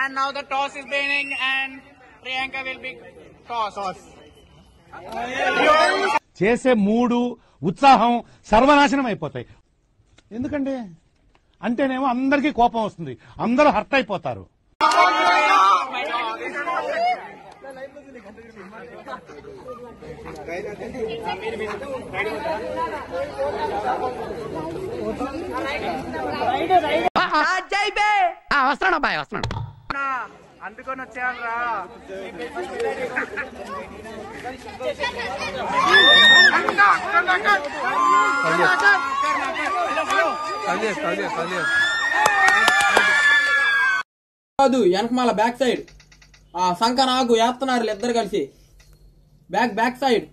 And now the toss is beginning and Priyanka will be toss. చేసే మూడు ఉత్సాహం సర్వనాశనం అయిపోతాయి. ఎందుకంటే అంటేనేమో అందరికీ కోపం వస్తుంది, అందరూ హర్ట్ అయిపోతారు. వస్తున్నాడు అబ్బాయి, వస్తున్నాడు. అందుకొని వచ్చాను రా. కాదు వెనకమాల బ్యాక్ సైడ్ సంక నాకు వేస్తున్నారు ఇద్దరు కలిసి. Back side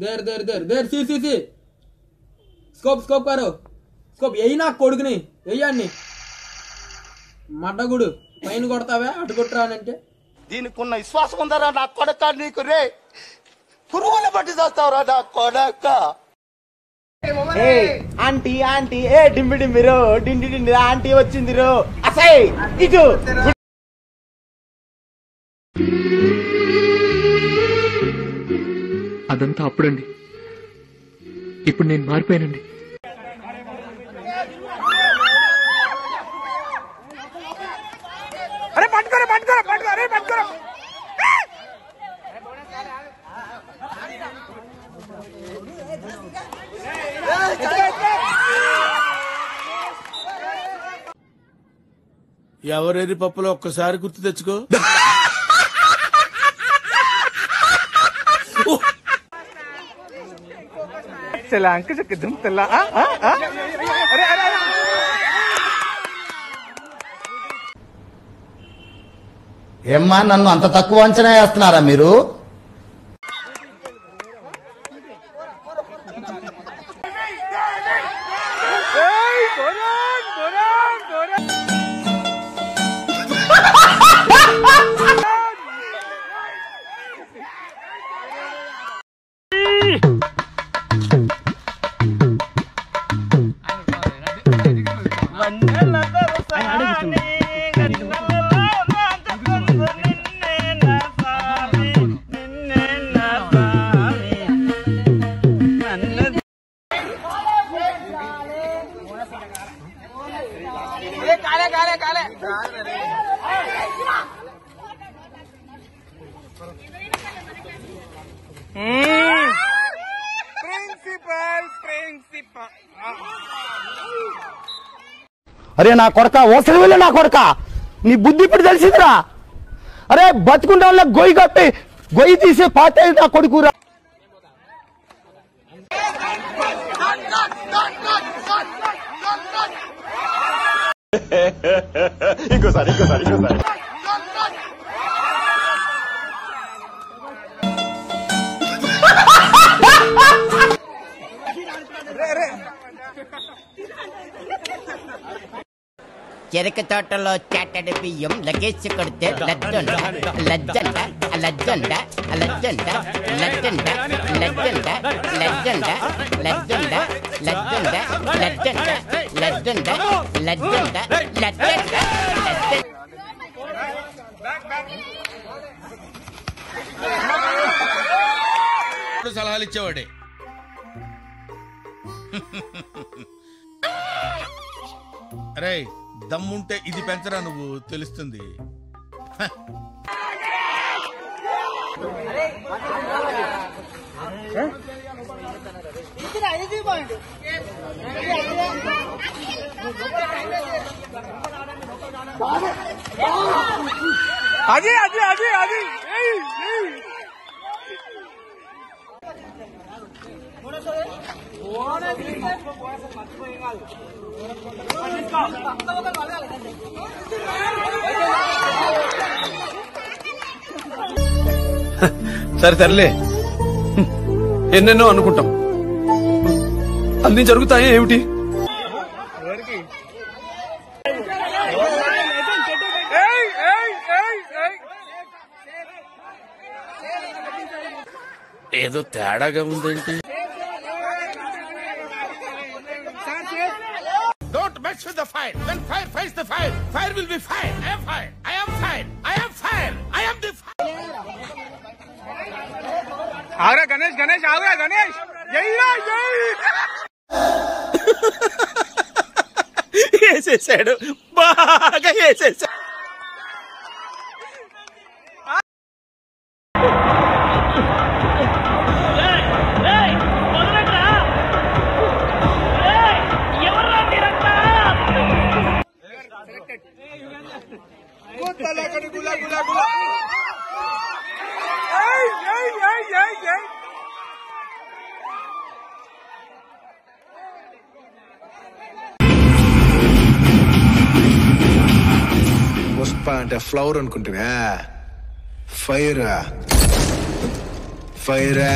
there there there there సి స్కోప్ కారు స్కోప్ ఎయ్యి నాకు కొడుకుని వెయ్యాన్ని మడ్డగుడు పైన కొడతావా అటు కొట్టరానంటే. దీనికి ఉన్న విశ్వాసం ఉందరా నా కొడక, నీకు రే పురుగులు పట్టి చేస్తావురా నా కొడక. ఆంటీ ఆంటీ ఏ డింబి డింబిరో డిండి డిండి ఆంటీ వచ్చిందిరో అసై ఇటు. అదంతా అప్పుడండి, ఇప్పుడు నేను మారిపోయానండి. ఎవరెరి పప్పులో ఒక్కసారి గుర్తు తెచ్చుకో. ఏమ్మా నన్ను అంత తక్కువ అంచనా వేస్తున్నారా మీరు? అరే నా కొడక, ఓసరి వెళ్ళి నా కొడక, నీ బుద్ధి ఇప్పుడు తెలిసిందిరా. అరే బతుకుంటే వాళ్ళ గొయ్యి కప్పి గొయ్యి తీసే పాత నా కొడుకురా. ఇంకోసారి చెరుకు తోటలో చాటడి బియ్యం లగేసి కొడితే లజ్జండ లజ్జండ లజ్జండ లజ్జండ లజ్జండ లజ్జండ లజ్జండ లజ్జండ లజ్జండ లజ్జండ లజ్జండ లజ్జండ లజ్జండ సలహాలు ఇచ్చేవాడే. అరే దమ్ముంటే ఇది పెంచరా నువ్వు, తెలుస్తుంది. అది అది అది అది సరే సర్లే, ఎన్నెన్నో అనుకుంటాం, అన్ని జరుగుతాయి ఏమిటి? ఏదో తేడాగా ఉందేంటి? Don't mess with the fire. When fire fights the fire, fire will be fire. I am fire. I am fire. I am fire. I am the fire. ఆగరా గణేష్ గణేష్ ఆగరా గణేష్ వేసేసాడు బాగా వేసేసాడు. పుష్ప అంటే ఫ్లవర్ అనుకుంటున్నా ఫైరా ఫైరా